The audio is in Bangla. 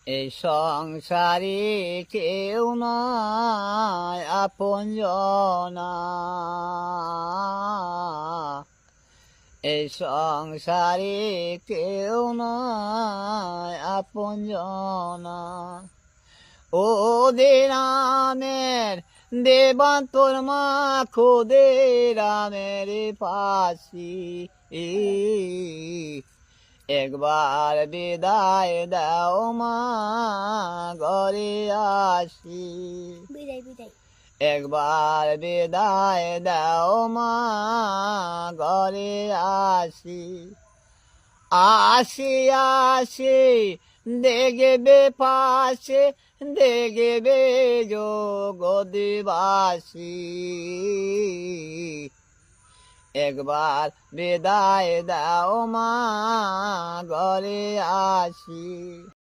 এই সংসারে কেউ নয় আপনজনা, এই সংসারে কেউ নয় আপনজনা। ও দে রামের দেবান্তর মা খোদে রামের পাশি, একবার বিদায় দাও মা ঘরে আসি। বিদায় বিদায়। একবার বিদায় দাও মা ঘরে আসি। আসি আসি দেখবে পাশে, দেখবে জগৎবাসী, একবার বিদায় দাও মা ঘরে আসি।